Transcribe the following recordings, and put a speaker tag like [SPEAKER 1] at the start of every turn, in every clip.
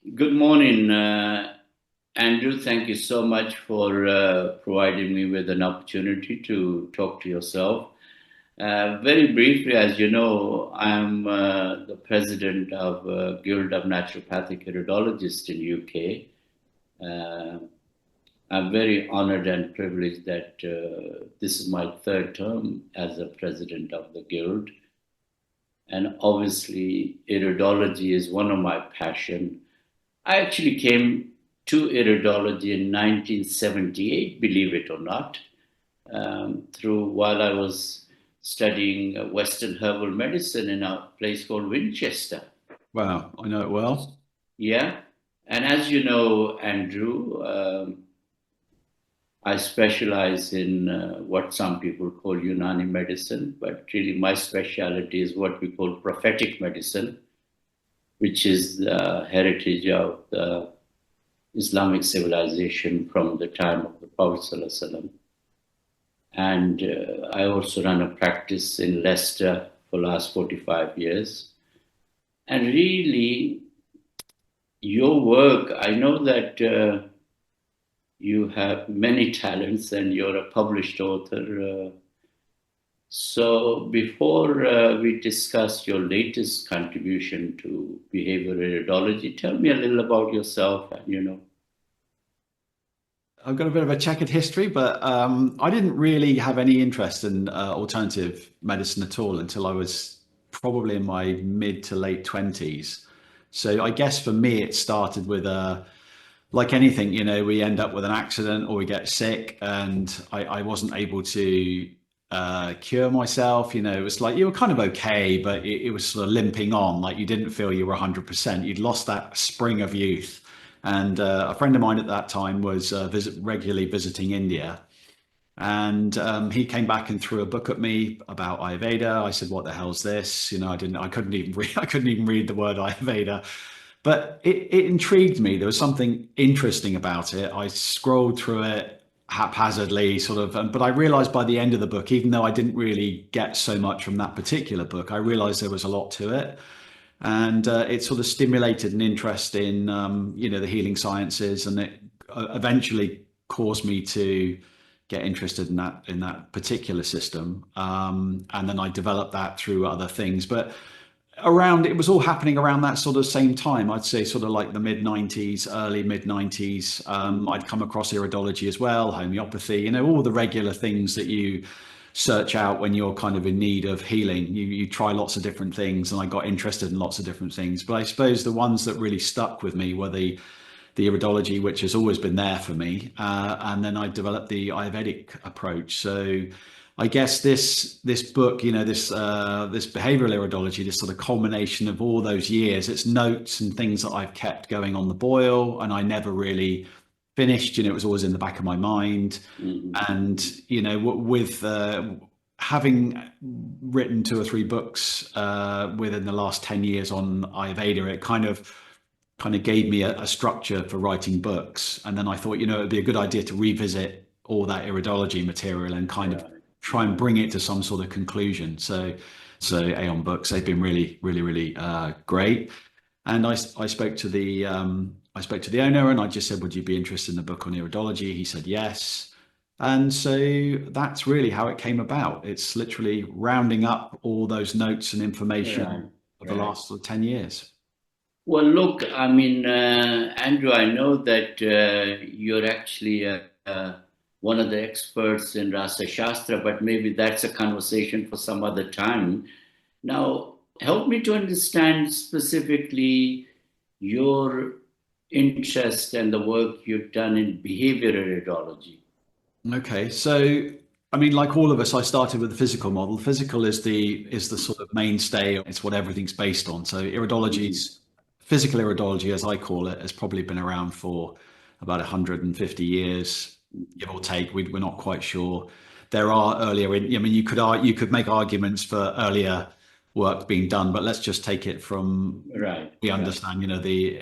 [SPEAKER 1] Good morning, Andrew. Thank you so much for providing me with an opportunity to talk to yourself. Very briefly, as you know, I'm the president of Guild of Naturopathic Iridologists in UK. Uh, I'm very honored and privileged that this is my third term as a president of the Guild. And obviously, iridology is one of my passion. I actually came to iridology in 1978, believe it or not, through while I was studying Western herbal medicine in a place called Winchester.
[SPEAKER 2] Wow, I know it well.
[SPEAKER 1] Yeah. And as you know, Andrew, I specialize in what some people call Unani medicine, but really my specialty is what we call prophetic medicine, which is the heritage of the Islamic civilization from the time of the Prophet ﷺ. And I also run a practice in Leicester for the last 45 years. And really, your work, I know that you have many talents and you're a published author. So before we discuss your latest contribution to behavioral iridology, tell me a little about yourself and,
[SPEAKER 2] I've got a bit of a checkered history, but I didn't really have any interest in alternative medicine at all until I was probably in my mid to late 20s. So I guess for me, it started with like anything, we end up with an accident or we get sick, and I wasn't able to cure myself. It was like you were kind of okay, but it was sort of limping on, like you didn't feel you were 100%. You'd lost that spring of youth. And a friend of mine at that time was regularly visiting India. And he came back and threw a book at me about Ayurveda. I said, "What the hell's this?" I couldn't even read, I couldn't even read the word Ayurveda, but it intrigued me. There was something interesting about it. I scrolled through it haphazardly, sort of, but I realized by the end of the book, even though I didn't really get so much from that particular book, I realized there was a lot to it. And it sort of stimulated an interest in, the healing sciences, and it eventually caused me to get interested in that particular system. And then I developed that through other things. But around it was all happening around that sort of same time. I'd say sort of like the mid 90s, early mid 90s. I'd come across iridology as well, homeopathy, all the regular things that you search out when you're kind of in need of healing. You try lots of different things, and I got interested in lots of different things. But I suppose the ones that really stuck with me were the iridology, which has always been there for me, and then I developed the Ayurvedic approach. So I guess this book, this behavioral iridology, this sort of culmination of all those years, it's notes and things that I've kept going on the boil, and I never really finished. It was always in the back of my mind.
[SPEAKER 1] Mhm.
[SPEAKER 2] And with having written two or three books within the last 10 years on Ayurveda, it kind of gave me a structure for writing books. And then I thought, it'd be a good idea to revisit all that iridology material and kind of
[SPEAKER 1] Right,
[SPEAKER 2] try and
[SPEAKER 1] right.
[SPEAKER 2] bring it to some sort of conclusion. So Aeon Books, they've been really, really, really great. And I spoke to I spoke to the owner, and I just said, "Would you be interested in a book on iridology?" He said yes. And so that's really how it came about. It's literally rounding up all those notes and
[SPEAKER 1] Right,
[SPEAKER 2] information of the
[SPEAKER 1] right.
[SPEAKER 2] last sort of 10 years.
[SPEAKER 1] Well, look, I mean, Andrew, I know that you're actually one of the experts in Rasa Shastra, but maybe that's a conversation for some other time. Now, help me to understand specifically your interest and the work you've done in behavioral iridology.
[SPEAKER 2] Okay, so I mean, like all of us, I started with the physical model. Physical is the sort of mainstay. It's what everything's based on. So
[SPEAKER 1] Mhm.
[SPEAKER 2] iridology's physical iridology, as I call it, has probably been around for about 150 years, give or take. We're not quite sure. There are earlier. I mean, you could make arguments for earlier work being done, but let's just take it from
[SPEAKER 1] Right,
[SPEAKER 2] we
[SPEAKER 1] right,
[SPEAKER 2] understand, the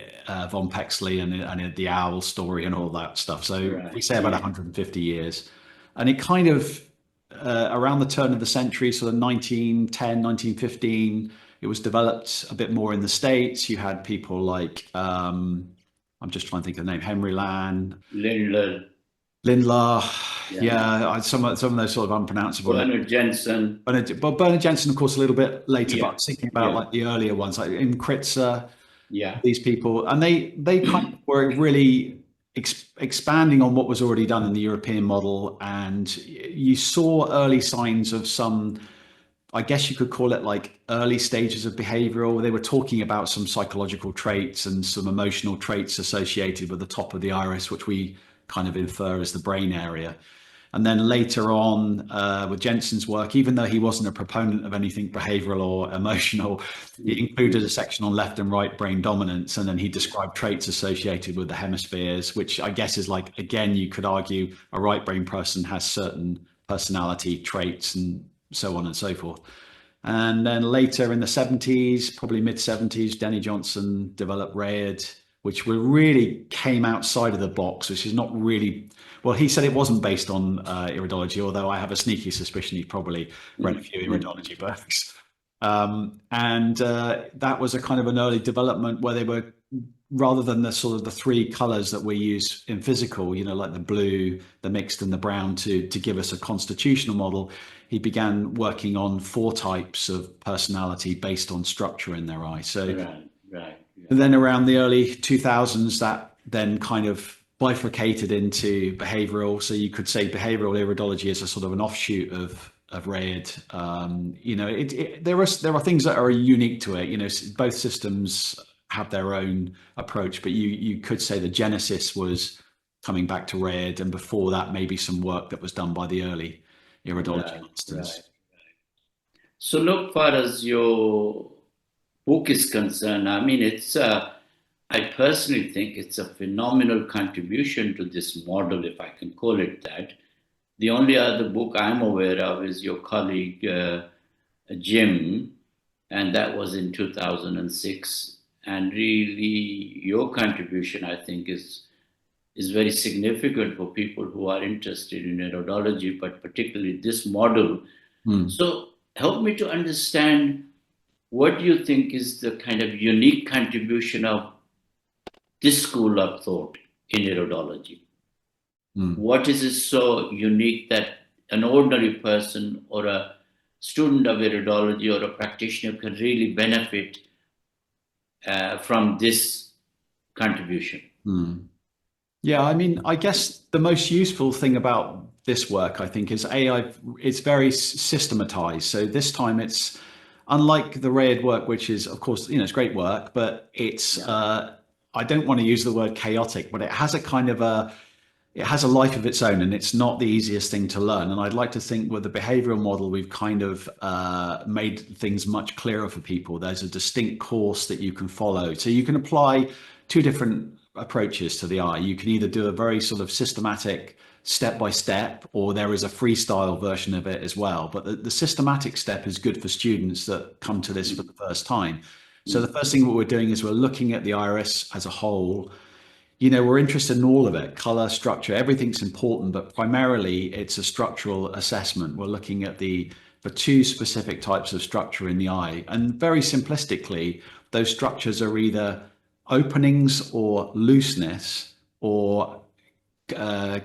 [SPEAKER 2] von Pexley and the owl story and all that stuff. So we
[SPEAKER 1] right,
[SPEAKER 2] say about
[SPEAKER 1] yeah.
[SPEAKER 2] 150 years, and it kind of around the turn of the century, sort of 1910, 1915. It was developed a bit more in the States. You had people like, I'm just trying to think of the name, Henry Land,
[SPEAKER 1] Lindler,
[SPEAKER 2] Lindlar.
[SPEAKER 1] yeah,
[SPEAKER 2] Yeah, some of those sort of unpronounceable names.
[SPEAKER 1] Bernard Jensen,
[SPEAKER 2] Bernard Jensen, of course, a little bit later, but I
[SPEAKER 1] yeah,
[SPEAKER 2] was thinking about
[SPEAKER 1] yeah,
[SPEAKER 2] like the earlier ones, like in Kritzer,
[SPEAKER 1] yeah,
[SPEAKER 2] these people, and they kind of were really expanding on what was already done in the European model, and you saw early signs of some, I guess you could call it like early stages of behavioral. They were talking about some psychological traits and some emotional traits associated with the top of the iris, which we kind of infer as the brain area. And then later on, with Jensen's work, even though he wasn't a proponent of anything behavioral or emotional, he included a section on left and right brain dominance. And then he described traits associated with the hemispheres, which I guess is like, again, you could argue a right brain person has certain personality traits and so on and so forth. And then later in the 70s, probably mid 70s, Denny Johnson developed RAID, which were really came outside of the box, which is not really, well, he said it wasn't based on iridology, although I have a sneaky suspicion he probably read a few iridology books. And that was a kind of an early development where they were, rather than the sort of the three colors that we use in physical, you know, like the blue, the mixed, and the brown to give us a constitutional model, he began working on four types of personality based on structure in their eye. So
[SPEAKER 1] right, right, yeah,
[SPEAKER 2] and then around the early 2000s, that then kind of bifurcated into behavioral. So you could say behavioral iridology is a sort of an offshoot of RAID. You know, there are things that are unique to it. You know, both systems have their own approach, but you could say the genesis was coming back to RAID, and before that, maybe some work that was done by the early iridology
[SPEAKER 1] right, right.
[SPEAKER 2] masters.
[SPEAKER 1] So, look, far as your book is concerned, I mean, I personally think it's a phenomenal contribution to this model, if I can call it that. The only other book I'm aware of is your colleague Jim, and that was in 2006. And really, your contribution, I think, is very significant for people who are interested in iridology, but particularly this model.
[SPEAKER 2] Hmm.
[SPEAKER 1] So, help me to understand what do you think is the kind of unique contribution of this school of thought in iridology?
[SPEAKER 2] Hmm.
[SPEAKER 1] What is it so unique that an ordinary person or a student of iridology or a practitioner can really benefit from this contribution?
[SPEAKER 2] Hmm. Yeah, I mean, I guess the most useful thing about this work, I think, is AI. It's very systematized. So this time, it's unlike the RAID work, which is, of course, you know, it's great work, but it's.
[SPEAKER 1] Yeah.
[SPEAKER 2] I don't want to use the word chaotic, but it has a kind of a. It has a life of its own, and it's not the easiest thing to learn. And I'd like to think with the behavioral model, we've kind of made things much clearer for people. There's a distinct course that you can follow, so you can apply two different approaches to the eye. You can either do a very sort of systematic step by step, or there is a freestyle version of it as well. But the systematic step is good for students that come to this for the first time. So the first thing what we're doing is we're looking at the iris as a whole. You know, we're interested in all of it, color, structure, everything's important, but primarily it's a structural assessment. We're looking at the two specific types of structure in the eye. And very simplistically, those structures are either openings or looseness, or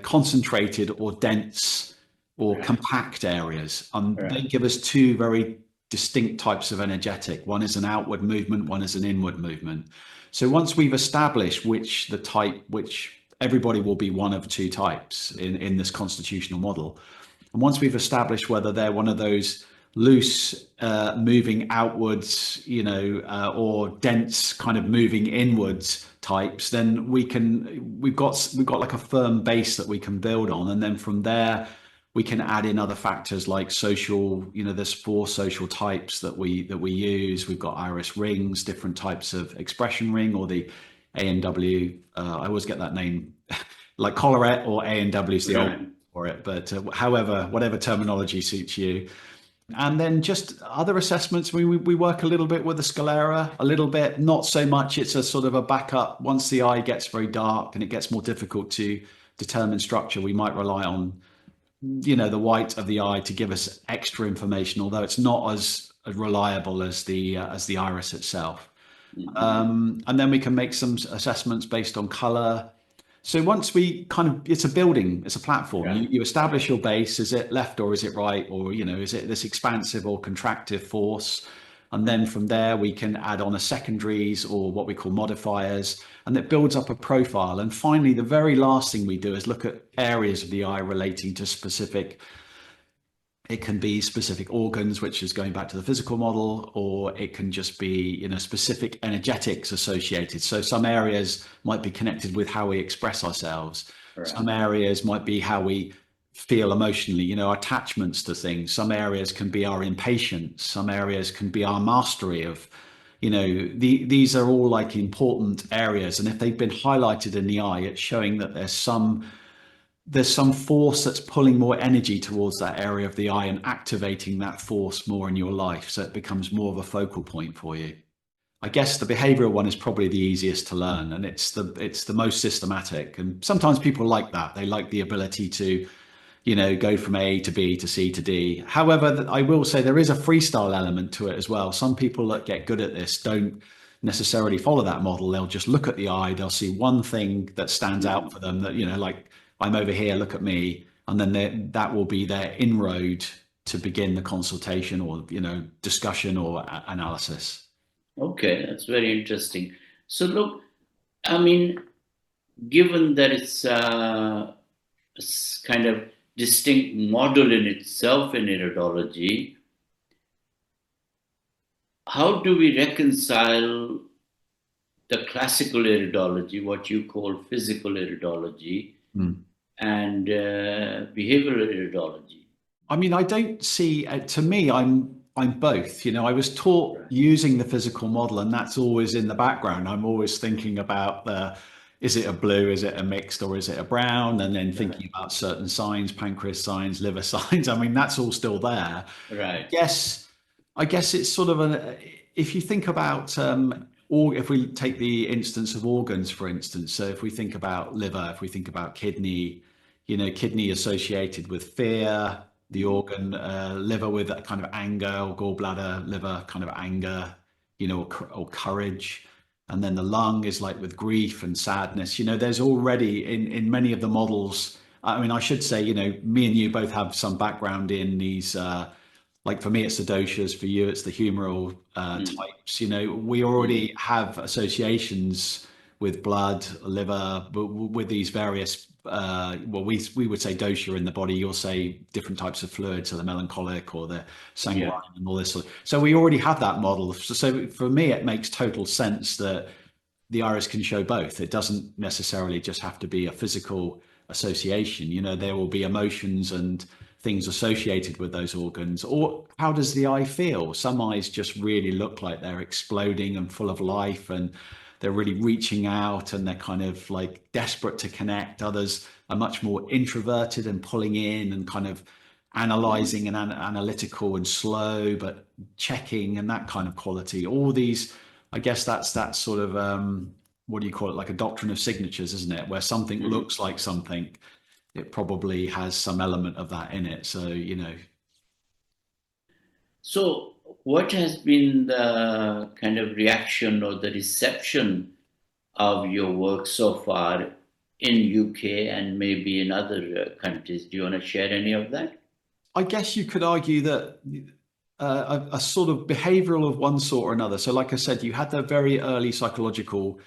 [SPEAKER 2] concentrated or dense or
[SPEAKER 1] Right,
[SPEAKER 2] compact areas. And they
[SPEAKER 1] right,
[SPEAKER 2] give us two very distinct types of energetic. One is an outward movement, one is an inward movement. So once we've established which everybody will be one of two types in this constitutional model, and once we've established whether they're one of those loose, moving outwards, you know, or dense, kind of moving inwards types, then we've got like a firm base that we can build on, and then from there we can add in other factors like social. You know, there's four social types that we use. We've got iris rings, different types of expression ring, or the ANW. I always get that name, like collarette or ANW is the old
[SPEAKER 1] right.
[SPEAKER 2] for it, but however, whatever terminology suits you. And then just other assessments. We work a little bit with the sclera, a little bit, not so much. It's a sort of a backup. Once the eye gets very dark and it gets more difficult to determine structure, we might rely on, you know, the white of the eye to give us extra information, although it's not as as reliable as the iris itself.
[SPEAKER 1] Mhm.
[SPEAKER 2] And then we can make some assessments based on color. So once we kind of, it's a building, it's a platform.
[SPEAKER 1] Right.
[SPEAKER 2] You establish
[SPEAKER 1] Right.
[SPEAKER 2] your base. Is it left or is it right? Or, is it this expansive or contractive force? And then from there, we can add on a secondaries or what we call modifiers, and it builds up a profile. And finally, the very last thing we do is look at areas of the eye relating to specific, it can be specific organs, which is going back to the physical model, or it can just be, specific energetics associated. So some areas might be connected with how we express ourselves.
[SPEAKER 1] Right.
[SPEAKER 2] Some areas might be how we feel emotionally, attachments to things. Some areas can be our impatience. Some areas can be our mastery of, these are all like important areas. And if they've been highlighted in the eye, it's showing that there's some force that's pulling more energy towards that area of the eye and activating that force more in your life. So it becomes more of a focal point for you. I guess the behavioral one is probably the easiest to learn, and it's the most systematic. And sometimes people like that. They like the ability to, go from A to B to C to D. However, I will say there is a freestyle element to it as well. Some people that get good at this don't necessarily follow that model. They'll just look at the eye, they'll see one thing that stands out
[SPEAKER 1] Mhm.
[SPEAKER 2] for them that, like I'm over here, look at me. And then that will be their inroad to begin the consultation or, discussion or analysis.
[SPEAKER 1] Okay, that's very interesting. So, look, I mean, given that it's kind of distinct model in itself in iridology, how do we reconcile the classical iridology, what you call physical iridology,
[SPEAKER 2] Mm.
[SPEAKER 1] and behavioral iridology?
[SPEAKER 2] I mean, I don't see. To me, I'm both. I was taught
[SPEAKER 1] Right.
[SPEAKER 2] using the physical model, and that's always in the background. I'm always thinking about is it a blue, is it a mixed, or is it a brown, and then
[SPEAKER 1] Right.
[SPEAKER 2] thinking about certain signs, pancreas signs, liver signs. I mean, that's all still there. I
[SPEAKER 1] Right.
[SPEAKER 2] guess, I guess it's sort of if you think about or if we take the instance of organs, for instance, so if we think about liver, if we think about kidney, kidney associated with fear, the
[SPEAKER 1] Mhm.
[SPEAKER 2] organ, liver with that kind of anger, or gallbladder, liver kind of anger, or courage. And then the lung is like with grief and sadness. There's already in many of the models. I mean, I should say, me and you both have some background in these. Like for me, it's the doshas. For you, it's the humoral
[SPEAKER 1] Mhm.
[SPEAKER 2] types. We
[SPEAKER 1] Mhm.
[SPEAKER 2] already have associations with blood, liver, but with these various. Well, we would say dosha in the body. You'll say different types of fluids, so the melancholic or the sanguine
[SPEAKER 1] Yeah.
[SPEAKER 2] and all this. So we already have that model. So for me, it makes total sense that the iris can show both. It doesn't necessarily just have to be a physical association. There will be emotions and things associated with those organs. Or how does the eye feel? Some eyes just really look like they're exploding and full of life, and they're really reaching out and they're kind of like desperate to connect. Others are much more introverted and pulling in and kind of
[SPEAKER 1] Mhm.
[SPEAKER 2] analyzing and analytical and slow, but checking and that kind of quality. All these, I guess that's that sort of what do you call it? Like a doctrine of signatures, isn't it? Where something
[SPEAKER 1] Mhm.
[SPEAKER 2] looks like something, it probably has some element of that in it. So,
[SPEAKER 1] So, what has been the kind of reaction or the reception of your work so far in UK and maybe in other countries? Do you want to share any of that?
[SPEAKER 2] I guess you could argue that a sort of behavioral of one sort or another. So, like I said, you had the very early psychological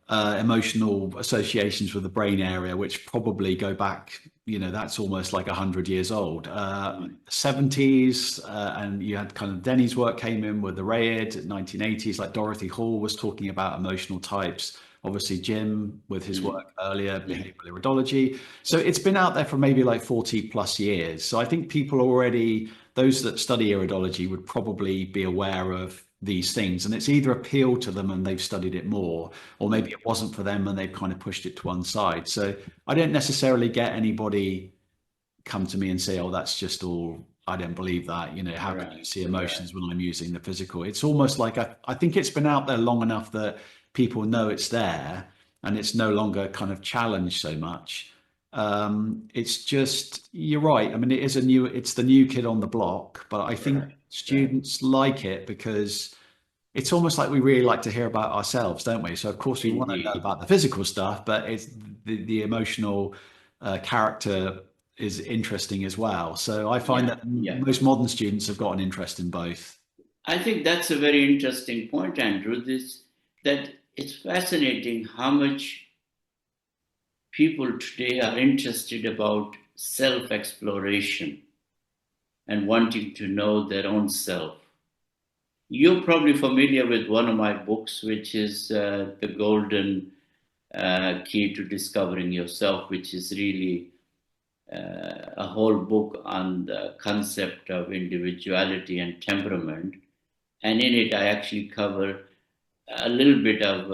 [SPEAKER 2] emotional associations with the brain area, which probably go back, that's almost like 100 years old.
[SPEAKER 1] Mm.
[SPEAKER 2] 70s, and you had kind of Denny's work came in with the RAID, 1980s, like Dorothy Hall was talking about emotional types. Obviously, Jim with his
[SPEAKER 1] Mm.
[SPEAKER 2] work earlier,
[SPEAKER 1] Mm.
[SPEAKER 2] behavioral iridology. So it's been out there for maybe like 40 plus years. So I think people already, those that study iridology would probably be aware of these things. And it's either appealed to them and they've studied it more, or maybe
[SPEAKER 1] Mm.
[SPEAKER 2] it wasn't for them and they've kind of pushed it to one side. So I don't necessarily get anybody come to me and say, "Oh, that's just all. I don't believe that." How can you
[SPEAKER 1] Right,
[SPEAKER 2] see
[SPEAKER 1] right,
[SPEAKER 2] emotions when I'm using the physical? It's almost like I think it's been out there long enough that people know it's there and it's no longer kind of challenged so much. It's just, you're right. I mean, it's the new kid on the block, but I think
[SPEAKER 1] right. right.
[SPEAKER 2] students like it because it's almost like we really like to hear about ourselves, don't we? So of course we want to know
[SPEAKER 1] Indeed.
[SPEAKER 2] about the physical stuff, but it's the emotional character is interesting as well. So I find
[SPEAKER 1] Yeah,
[SPEAKER 2] that
[SPEAKER 1] yeah.
[SPEAKER 2] most modern students have got an interest in both.
[SPEAKER 1] I think that's a very interesting point, Andrew. This that it's fascinating how much people today are interested about self-exploration and wanting to know their own self. You're probably familiar with one of my books, which is The Golden Key to Discovering Yourself, which is really a whole book on the concept of individuality and temperament. And in it, I actually cover a little bit of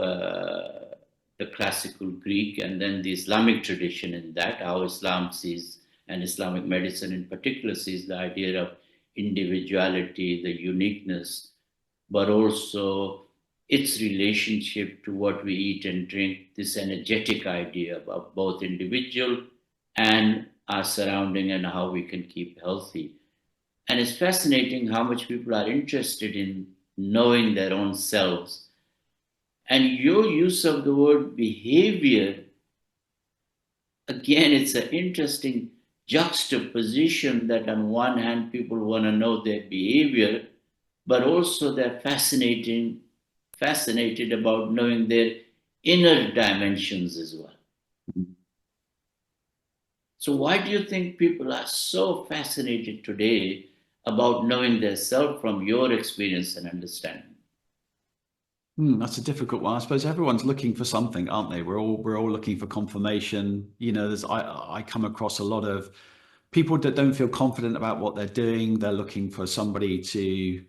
[SPEAKER 1] the classical Greek and then the Islamic tradition in that, how Islam sees, and Islamic medicine in particular sees the idea of individuality, the uniqueness, but also its relationship to what we eat and drink, this energetic idea of both individual and our surrounding and how we can keep healthy. And it's fascinating how much people are interested in knowing their own selves. And your use of the word behavior, again, it's an interesting juxtaposition that on one hand, people want to know their behavior, but also they're fascinated about knowing their inner dimensions as well. So why do you think people are so fascinated today about knowing their self from your experience and understanding?
[SPEAKER 2] That's a difficult one. I suppose everyone's looking for something, aren't they? We're all looking for confirmation. I come across a lot of people that don't feel confident about what they're doing. They're looking for somebody to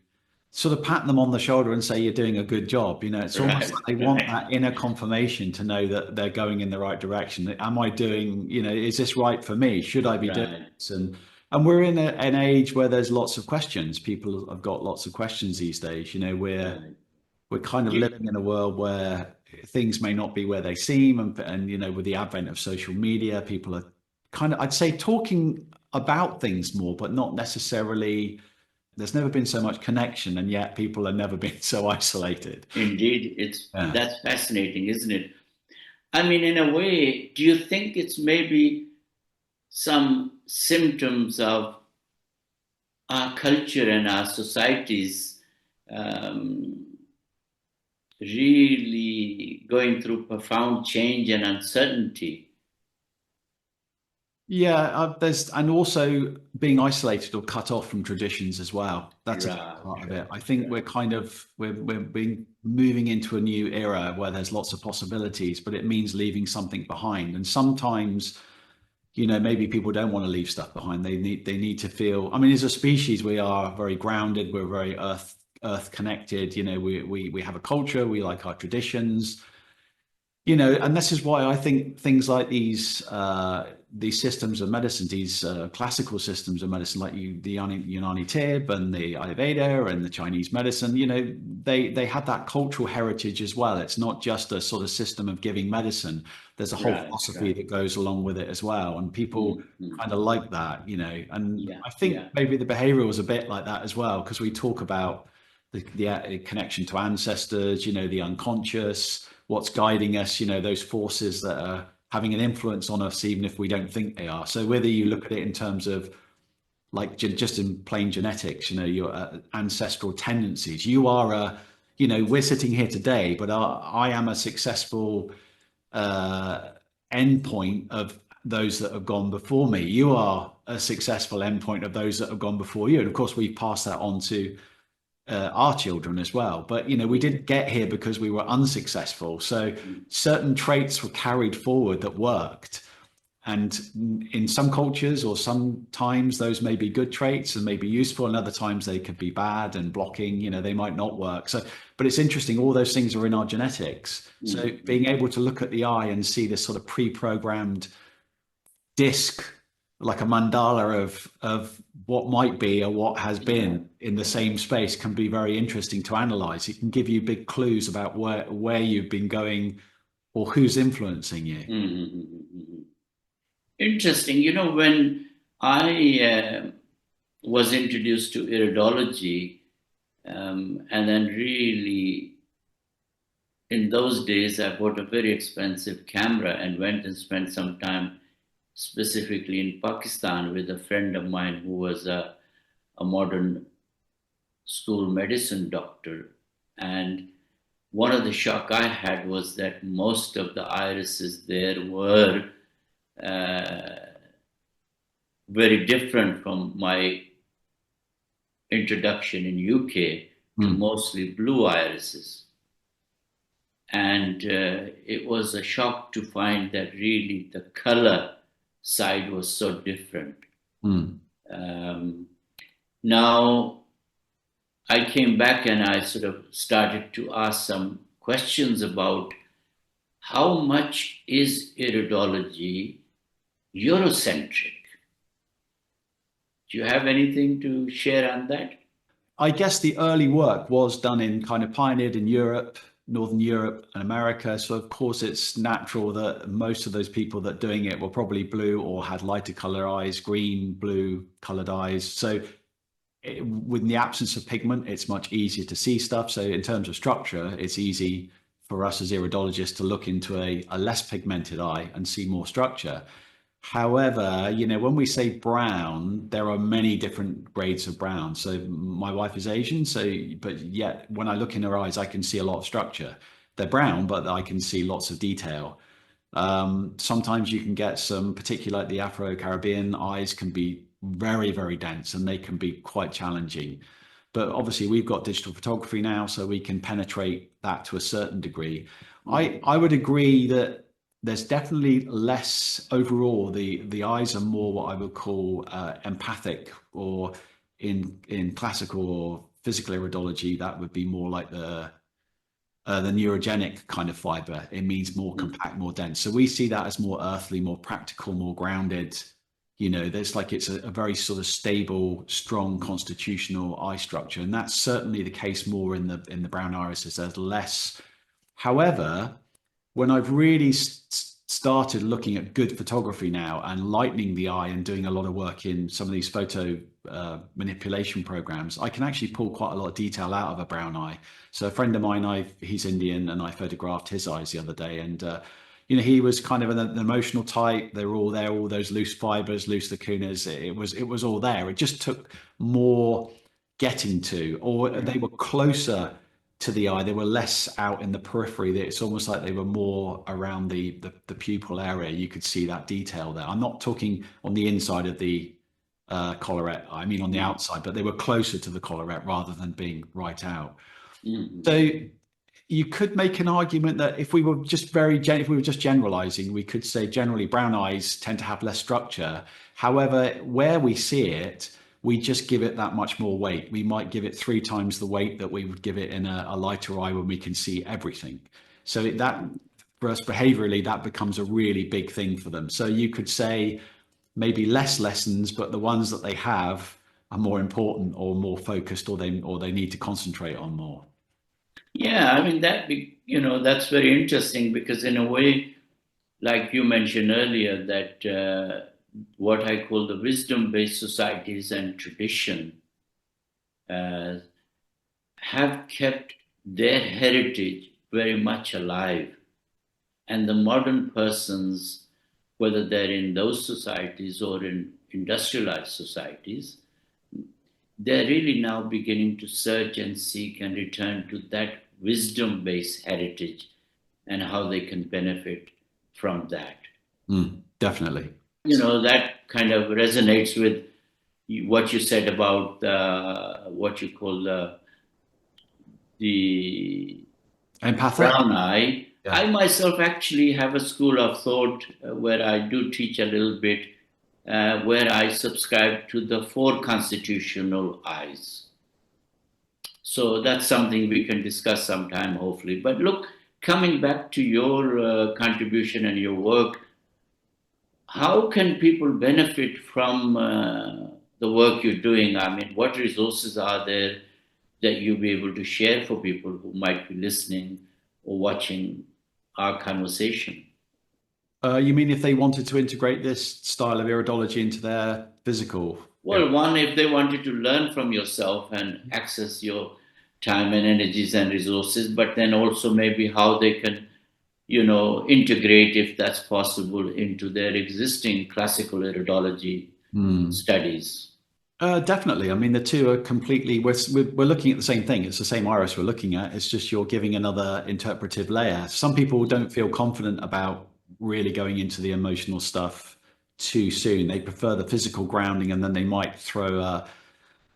[SPEAKER 2] sort of pat them on the shoulder and say you're doing a good job. It's almost
[SPEAKER 1] Right,
[SPEAKER 2] like they want
[SPEAKER 1] right,
[SPEAKER 2] that inner confirmation to know that they're going in the right direction. Am I doing, is this right for me? Should I be doing
[SPEAKER 1] right,
[SPEAKER 2] this? And we're in an age where there's lots of questions. People have got lots of questions these days.
[SPEAKER 1] right.
[SPEAKER 2] We're kind of
[SPEAKER 1] You,
[SPEAKER 2] living in a world where things may not be where they seem, and with the advent of social media, people are kind of, I'd say, talking about things more, but not necessarily. There's never been so much connection, and yet people have never been so isolated.
[SPEAKER 1] indeed, it's
[SPEAKER 2] Yeah.
[SPEAKER 1] that's fascinating, isn't it? I mean, in a way, do you think it's maybe some symptoms of our culture and our societies um, really going through profound change and uncertainty?
[SPEAKER 2] Yeah, there's and also being isolated or cut off from traditions as well. That's a big
[SPEAKER 1] Right,
[SPEAKER 2] part of it.
[SPEAKER 1] right,
[SPEAKER 2] I think
[SPEAKER 1] right.
[SPEAKER 2] we're being moving into a new era where there's lots of possibilities, but it means leaving something behind. And sometimes, maybe people don't want to leave stuff behind. They need to feel. I mean, as a species, we are very grounded. We're very earth connected. We have a culture. We like our traditions. And this is why I think things like these systems of medicine, these classical systems of medicine, like the Unani-Tibb and the Ayurveda and the Chinese medicine, they have that cultural heritage as well. It's not just a sort of system of giving medicine. There's a whole
[SPEAKER 1] Right,
[SPEAKER 2] philosophy
[SPEAKER 1] right.
[SPEAKER 2] that goes along with it as well, and people kind of like that. And
[SPEAKER 1] Yeah,
[SPEAKER 2] I think
[SPEAKER 1] yeah.
[SPEAKER 2] maybe the behavioral is a bit like that as well, because we talk about the connection to ancestors, the unconscious, what's guiding us, those forces that are having an influence on us, even if we don't think they are. So whether you look at it in terms of like just in plain genetics, your ancestral tendencies, we're sitting here today, but I am a successful uh, endpoint of those that have gone before me. You are a successful endpoint of those that have gone before you. And of course, we pass that on to our children as well. But we
[SPEAKER 1] Yeah.
[SPEAKER 2] didn't get here because we were unsuccessful. So certain traits were carried forward that worked. And in some cultures or sometimes those may be good traits and may be useful, and other times they could be bad and blocking. They might not work. So, but it's interesting. All those things are in our genetics. So being able to look at the eye and see this sort of pre-programmed disc, like a mandala of what might be or what has
[SPEAKER 1] Yeah,
[SPEAKER 2] been in the
[SPEAKER 1] yeah.
[SPEAKER 2] same space can be very interesting to analyze. It can give you big clues about where you've been going or who's influencing you.
[SPEAKER 1] Mm-hmm. Interesting. When I was introduced to iridology, and then really in those days, I bought a very expensive camera and went and spent some time specifically in Pakistan with a friend of mine who was a modern school medicine doctor. And one of the shock I had was that most of the irises there were uh, very different from my introduction in UK to
[SPEAKER 2] Mm,
[SPEAKER 1] mostly blue irises. And it was a shock to find that really the color side was so different.
[SPEAKER 2] mm.
[SPEAKER 1] Um, Now I came back and I sort of started to ask some questions about how much is iridology Eurocentric? Do you have anything to share on that?
[SPEAKER 2] I guess the early work was done in kind of pioneered in Europe, Northern Europe and America. So of course it's natural that most of those people that doing it were probably blue or had lighter color eyes, green, blue colored eyes. So with the absence of pigment, it's much easier to see stuff. So in terms of structure, it's easy for us as iridologists to look into a less pigmented eye and see more structure. However, when we say brown, there are many different grades of brown. So my wife is Asian, but yet when I look in her eyes, I can see a lot of structure. They're brown, but I can see lots of detail. Sometimes you can get some, particularly like the Afro-Caribbean eyes can be very, very dense and they can be quite challenging. But obviously we've got digital photography now, so we can penetrate that to a certain degree. I would agree that there's definitely less overall. The eyes are more what I would call empathic, or in classical or physical iridology, that would be more like the neurogenic kind of fiber. It means more compact, more dense. So we see that as more earthly, more practical, more grounded. There's like it's a very sort of stable, strong constitutional eye structure, and that's certainly the case more in the brown irises. There's less. However, when I've really started looking at good photography now and lightening the eye and doing a lot of work in some of these photo manipulation programs, I can actually pull quite a lot of detail out of a brown eye. So a friend of mine, he's Indian, and I photographed his eyes the other day, and he was kind of an emotional type. They were all there, all those loose fibers, loose lacunas. It was all there. It just took more getting to, or they were closer to the eye. They were less out in the periphery. It's almost like they were more around the pupil area. You could see that detail there. I'm not talking on the inside of the collarette. I mean on the outside, but they were closer to the collarette rather than being right out.
[SPEAKER 1] Mhm.
[SPEAKER 2] So you could make an argument that if we were just generalizing, we could say generally brown eyes tend to have less structure. However, where we see it, we just give it that much more weight. We might give it 3 times the weight that we would give it in a lighter eye when we can see everything. So that for us behaviorally, that becomes a really big thing for them. So you could say maybe less lessons, but the ones that they have are more important or more focused, or they need to concentrate on more.
[SPEAKER 1] Yeah, I mean that's very interesting because in a way, like you mentioned earlier, that what I call the wisdom-based societies and tradition uh, have kept their heritage very much alive. And the modern persons, whether they're in those societies or in industrialized societies, they're really now beginning to search and seek and return to that wisdom based heritage and how they can benefit from that.
[SPEAKER 2] Definitely.
[SPEAKER 1] That kind of resonates with what you said about what you call the
[SPEAKER 2] Empathic?
[SPEAKER 1] brown eye.
[SPEAKER 2] Yeah.
[SPEAKER 1] I myself actually have a school of thought where I do teach a little bit, where I subscribe to the four constitutional eyes. So that's something we can discuss sometime, hopefully. But look, coming back to your contribution and your work, how can people benefit from the work you're doing? I mean, what resources are there that you'll be able to share for people who might be listening or watching our conversation?
[SPEAKER 2] You mean if they wanted to integrate this style of iridology into their physical? Yeah.
[SPEAKER 1] Well, one, if they wanted to learn from yourself and access your time and energies and resources, but then also maybe how they can, integrate, if that's possible, into their existing classical iridology
[SPEAKER 2] Hmm.
[SPEAKER 1] studies.
[SPEAKER 2] Definitely. I mean, the two are completely. We're looking at the same thing. It's the same iris we're looking at. It's just you're giving another interpretive layer. Some people don't feel confident about really going into the emotional stuff too soon. They prefer the physical grounding, and then they might throw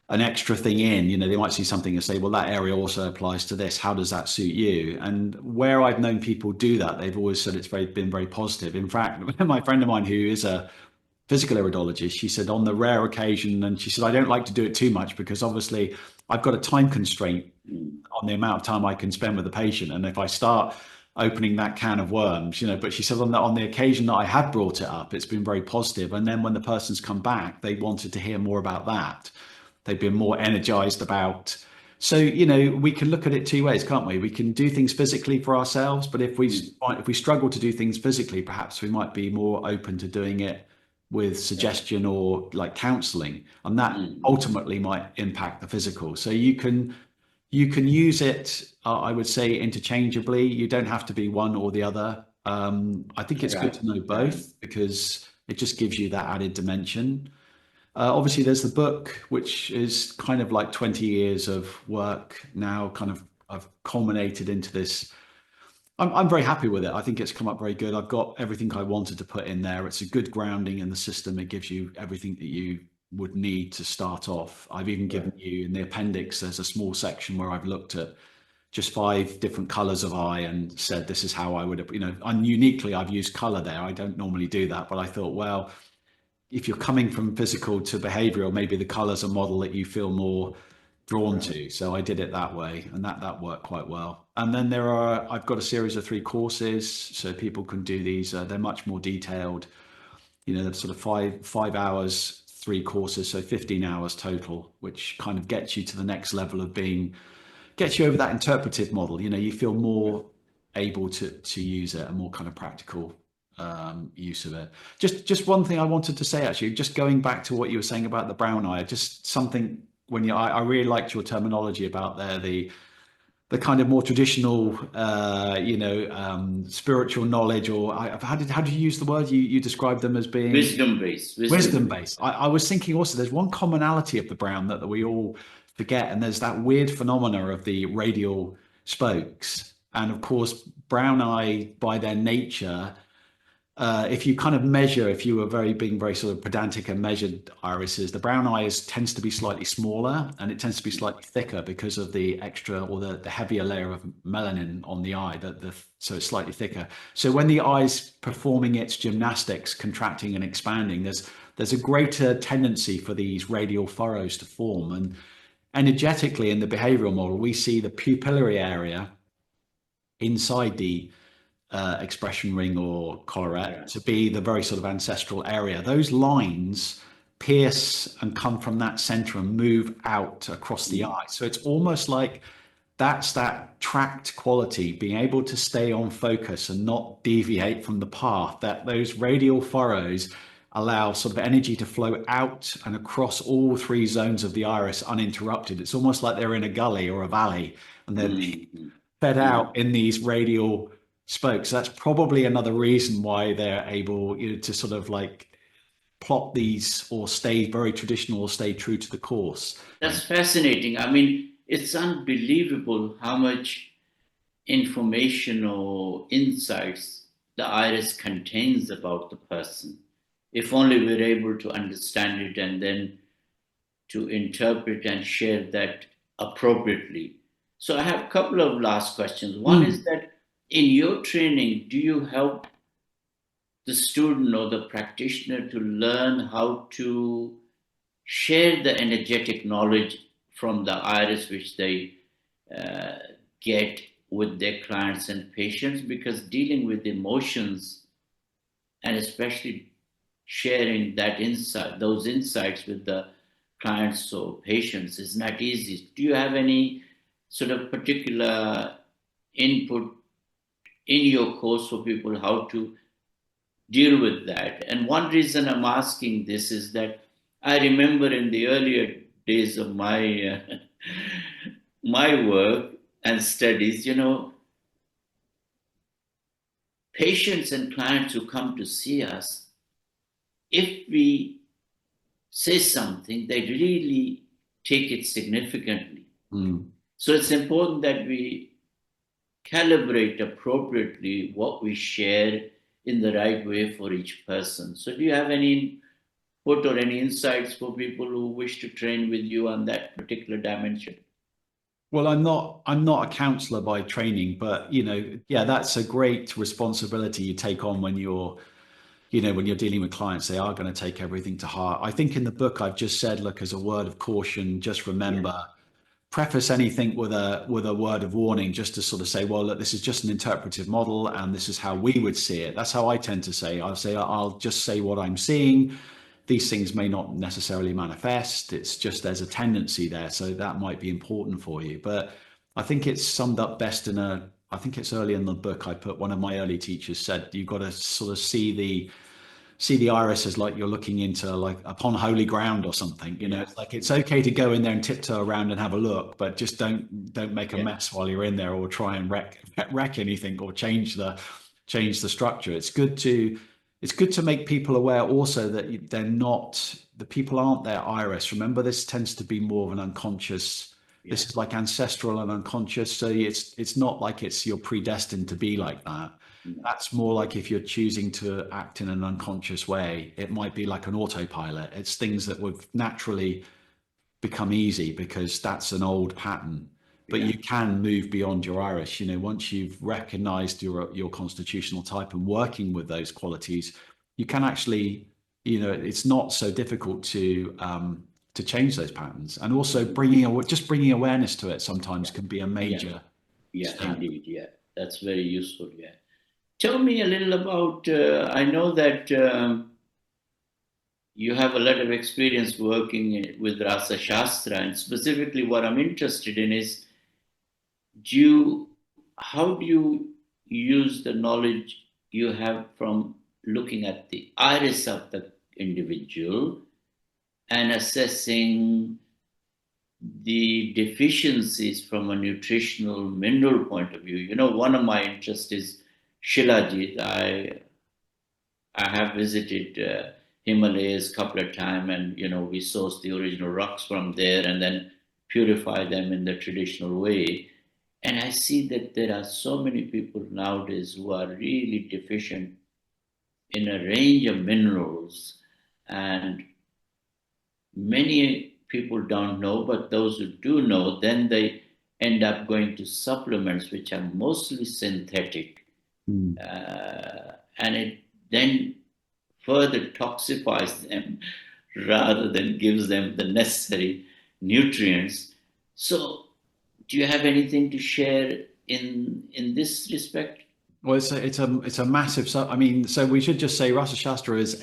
[SPEAKER 2] an extra thing in. They might see something and say, "Well, that area also applies to this. How does that suit you?" And where I've known people do that, they've always said it's been very positive. In fact, my friend of mine who is a physical iridologist, she said on the rare occasion, and she said, I don't like to do it too much because obviously I've got a time constraint
[SPEAKER 1] Mm,
[SPEAKER 2] on the amount of time I can spend with the patient. And if I start opening that can of worms, but she said on the occasion that I have brought it up, it's been very positive. And then when the person's come back, they wanted to hear more about that. They've been more energized about. So, we can look at it two ways, can't we? We can do things physically for ourselves, but
[SPEAKER 1] mm,
[SPEAKER 2] if we struggle to do things physically, perhaps we might be more open to doing it with suggestion or like counseling, and that
[SPEAKER 1] mm,
[SPEAKER 2] ultimately might impact the physical. So you can use it, I would say, interchangeably. You don't have to be one or the other. I think it's good
[SPEAKER 1] right,
[SPEAKER 2] to know
[SPEAKER 1] right.
[SPEAKER 2] both because it just gives you that added dimension. Obviously, there's the book, which is kind of like 20 years of work now, kind of I've culminated into this. I'm very happy with it. I think it's come up very good. I've got everything I wanted to put in there. It's a good grounding in the system. It gives you everything that you would need to start off. I've even given
[SPEAKER 1] Right.
[SPEAKER 2] you in the appendix, there's a small section where I've looked at just 5 different colors of eye and said, this is how I would have, and uniquely, I've used color there. I don't normally do that, but I thought, well, if you're coming from physical to behavioral, maybe the color's a model that you feel more drawn
[SPEAKER 1] Right.
[SPEAKER 2] to. So I did it that way, and that worked quite well. And then I've got a series of 3 courses, so people can do these. They're much more detailed. They're sort of five hours, 3 courses, so 15 hours total, which kind of gets you to the next level of gets you over that interpretive model. You feel more able to use it, a more kind of practical use of it. Just one thing I wanted to say, actually, just going back to what you were saying about the brown eye, just something when I really liked your terminology about there, the kind of more traditional, spiritual knowledge, or how did you use the word? You described them as being
[SPEAKER 1] Wisdom based, wisdom
[SPEAKER 2] wisdom
[SPEAKER 1] based.
[SPEAKER 2] based. I was thinking also there's one commonality of the brown that we all forget, and there's that weird phenomena of the radial spokes. And of course, brown eye by their nature, if you kind of measure, if you were being very sort of pedantic and measured irises, the brown eyes tends to be slightly smaller and it tends to be slightly thicker because of the extra or the heavier layer of melanin on the eye. So it's slightly thicker. So when the eye's performing its gymnastics, contracting and expanding, there's a greater tendency for these radial furrows to form. And energetically in the behavioral model, we see the pupillary area inside the expression ring or collarette
[SPEAKER 1] Right.
[SPEAKER 2] to be the very sort of ancestral area. Those lines pierce and come from that center and move out across the
[SPEAKER 1] Mm,
[SPEAKER 2] eye. So it's almost like that's that tracked quality, being able to stay on focus and not deviate from the path, that those radial furrows allow sort of energy to flow out and across all 3 zones of the iris uninterrupted. It's almost like they're in a gully or a valley and they're
[SPEAKER 1] mm, mm,
[SPEAKER 2] fed
[SPEAKER 1] mm.
[SPEAKER 2] out in these radial spokes. So that's probably another reason why they're able, to sort of like plot these or stay very traditional or stay true to the course.
[SPEAKER 1] That's fascinating. I mean, it's unbelievable how much information or insights the iris contains about the person. If only we're able to understand it and then to interpret and share that appropriately. So I have a couple of last questions. One is
[SPEAKER 2] Mm.
[SPEAKER 1] that in your training, do you help the student or the practitioner to learn how to share the energetic knowledge from the iris which they uh, get with their clients and patients? Because dealing with emotions and especially sharing those insights with the clients or patients is not easy. Do you have any sort of particular input in your course for people how to deal with that? And one reason I'm asking this is that I remember in the earlier days of my my work and studies, patients and clients who come to see us, if we say something, they really take it significantly.
[SPEAKER 2] Mm.
[SPEAKER 1] So it's important that we calibrate appropriately what we share in the right way for each person. So do you have any input or any insights for people who wish to train with you on that particular dimension?
[SPEAKER 2] Well, I'm not a counselor by training, but yeah, that's a great responsibility you take on when you're dealing with clients. They are going to take everything to heart. I think in the book I've just said, look, as a word of caution, just
[SPEAKER 1] Yeah,
[SPEAKER 2] remember, preface anything with a word of warning, just to sort of say, well, look, this is just an interpretive model, and this is how we would see it. That's how I tend to say. I'll say I'll just say what I'm seeing. These things may not necessarily manifest. It's just there's a tendency there, so that might be important for you. But I think it's summed up best in a. I think it's early in the book. I put one of my early teachers said you've got to sort of see the iris as like you're looking into like upon holy ground or something.
[SPEAKER 1] yeah,
[SPEAKER 2] It's like it's okay to go in there and tiptoe around and have a look, but just don't make a
[SPEAKER 1] yeah,
[SPEAKER 2] mess while you're in there or try and wreck anything or change the structure. It's good to make people aware also that they're not the people aren't their iris. Remember, this tends to be more of an unconscious.
[SPEAKER 1] yeah,
[SPEAKER 2] This is like ancestral and unconscious. So it's not like you're predestined to be like that.
[SPEAKER 1] no,
[SPEAKER 2] That's more like if you're choosing to act in an unconscious way, it might be like an autopilot. It's things that would naturally become easy because that's an old pattern. But
[SPEAKER 1] yeah,
[SPEAKER 2] you can move beyond your iris. Once you've recognized your constitutional type and working with those qualities, you can actually, it's not so difficult to change those patterns. And also bringing awareness to it sometimes
[SPEAKER 1] yeah,
[SPEAKER 2] can be a
[SPEAKER 1] yeah,
[SPEAKER 2] major
[SPEAKER 1] yeah,
[SPEAKER 2] step.
[SPEAKER 1] indeed, yeah. That's very useful, yeah. Tell me a little about, I know that you have a lot of experience working with Rasa Shastra, and specifically what I'm interested in is do you, how do you use the knowledge you have from looking at the iris of the individual and assessing the deficiencies from a nutritional mineral point of view? One of my interests is Shilajit. I have visited Himalayas a couple of times, and we source the original rocks from there and then purify them in the traditional way. And I see that there are so many people nowadays who are really deficient in a range of minerals, and many people don't know, but those who do know, then they end up going to supplements which are mostly synthetic,
[SPEAKER 2] Mm.
[SPEAKER 1] and it then further toxifies them rather than gives them the necessary nutrients. So, do you have anything to share in this respect?
[SPEAKER 2] Well, it's a massive. So I mean, so we should just say Rasa Shastra it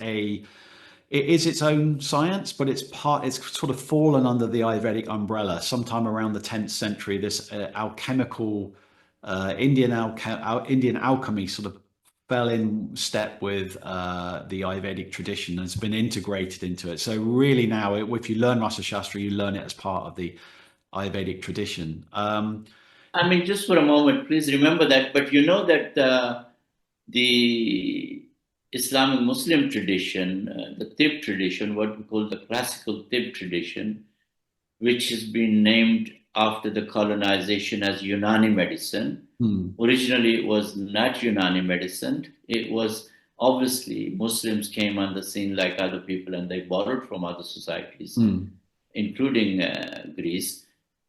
[SPEAKER 2] is its own science, but it's sort of fallen under the Ayurvedic umbrella. Sometime around the 10th century, this alchemical Indian alchemy sort of fell in step with the Ayurvedic tradition and has been integrated into it. So really now, if you learn Rasa Shastra, you learn it as part of the Ayurvedic tradition.
[SPEAKER 1] I mean, just for a moment, please remember that. But you know that the Islamic Muslim tradition, the Tibb tradition, what we call the classical Tibb tradition, which has been named after the colonization as Unani medicine.
[SPEAKER 2] Hmm,
[SPEAKER 1] Originally, it was not Unani medicine. It was obviously Muslims came on the scene like other people and they borrowed from other societies,
[SPEAKER 2] hmm,
[SPEAKER 1] including Greece.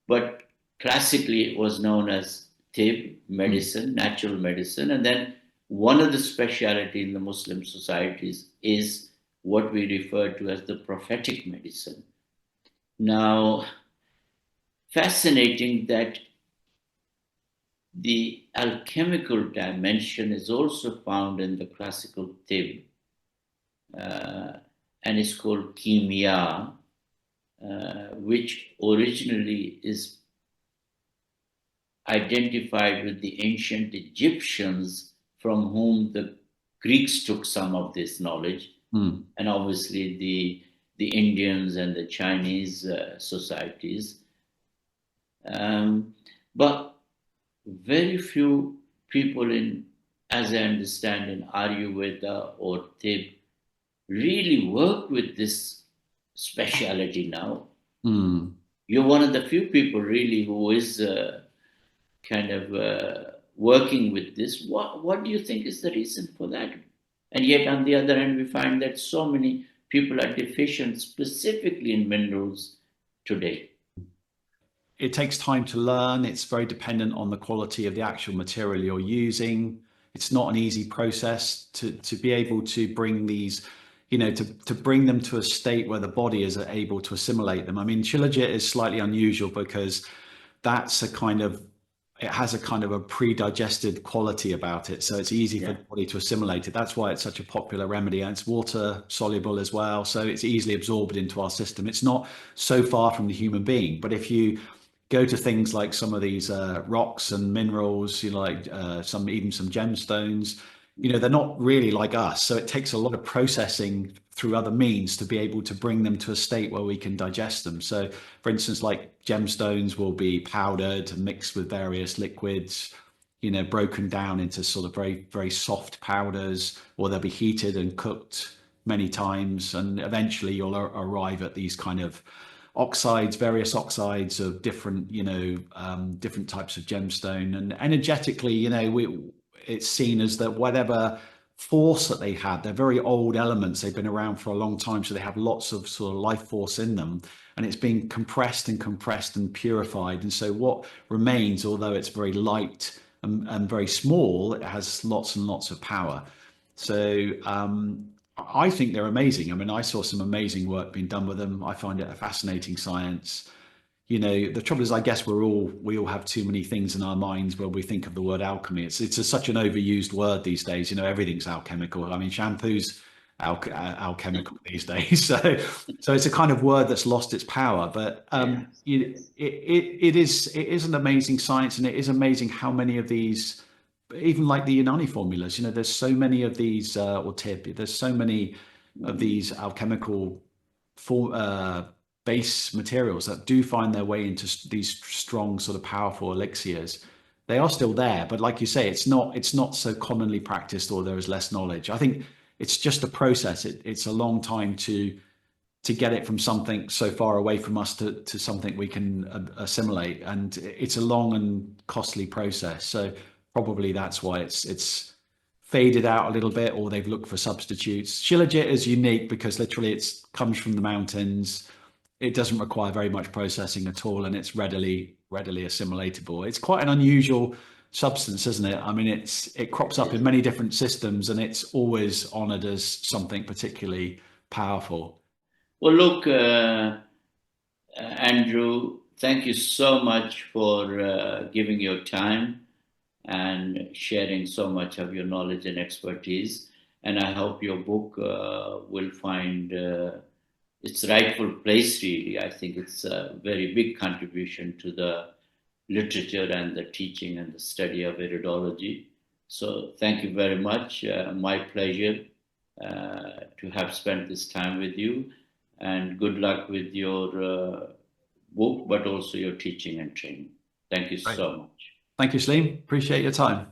[SPEAKER 1] But classically, it was known as Tib,
[SPEAKER 2] hmm.
[SPEAKER 1] medicine, natural medicine. And then one of the speciality in the Muslim societies is what we refer to as the prophetic medicine. Now, fascinating that the alchemical dimension is also found in the classical Tib, uh, and it's called Kimia, which originally is identified with the ancient Egyptians from whom the Greeks took some of this knowledge,
[SPEAKER 2] Hmm.
[SPEAKER 1] and obviously the Indians and the Chinese societies. But very few people in, as I understand, in Ayurveda or Tibb really work with this speciality now.
[SPEAKER 2] Mm.
[SPEAKER 1] You're one of the few people really who is kind of working with this. What do you think is the reason for that? And yet, on the other hand, we find that so many people are deficient specifically in minerals today.
[SPEAKER 2] It takes time to learn. It's very dependent on the quality of the actual material you're using. It's not an easy process to be able to bring these, to bring them to a state where the body is able to assimilate them. I mean, Shilajit is slightly unusual because that's a kind of it has a kind of a pre-digested quality about it, so it's easy for
[SPEAKER 1] Yeah.
[SPEAKER 2] the body to assimilate it. That's why it's such a popular remedy, and it's water soluble as well, so it's easily absorbed into our system. It's not so far from the human being, but if you go to things like some of these rocks and minerals, like some gemstones, they're not really like us. So it takes a lot of processing through other means to be able to bring them to a state where we can digest them. So, for instance, like gemstones will be powdered and mixed with various liquids, broken down into sort of very, very soft powders, or they'll be heated and cooked many times. And eventually you'll arrive at these kind of oxides, various oxides of different, different types of gemstone. And energetically, it's seen as that whatever force that they had, they're very old elements. They've been around for a long time, so they have lots of sort of life force in them, and it's being compressed and purified. And so what remains, although it's very light and very small, it has lots and lots of power. So I think they're amazing. I mean, I saw some amazing work being done with them. I find it a fascinating science. The trouble is, I guess we all have too many things in our minds where we think of the word alchemy. It's such an overused word these days. Everything's alchemical. I mean, shampoo's alchemical these days. So it's a kind of word that's lost its power. But
[SPEAKER 1] Yes.
[SPEAKER 2] it is an amazing science, and it is amazing how many of these, even like the Unani formulas. There's so many of these, or Tibb. There's so many of these alchemical for base materials that do find their way into these strong sort of powerful elixirs. They are still there, but like you say, it's not so commonly practiced, or there is less knowledge. I think it's just a process. It's a long time to get it from something so far away from us to something we can assimilate, and it's a long and costly process. So probably that's why it's faded out a little bit, or they've looked for substitutes. Shilajit is unique because literally it comes from the mountains. It doesn't require very much processing at all, and it's readily assimilatable. It's quite an unusual substance, isn't it? I mean, it crops up in many different systems, and it's always honoured as something particularly powerful.
[SPEAKER 1] Well, look, Andrew, thank you so much for giving your time and sharing so much of your knowledge and expertise. And I hope your book will find its rightful place, really. I think it's a very big contribution to the literature and the teaching and the study of iridology. So, thank you very much. My pleasure to have spent this time with you. And good luck with your book, but also your teaching and training. Thank you
[SPEAKER 2] Right.
[SPEAKER 1] so much.
[SPEAKER 2] Thank you, Salim. Appreciate your time.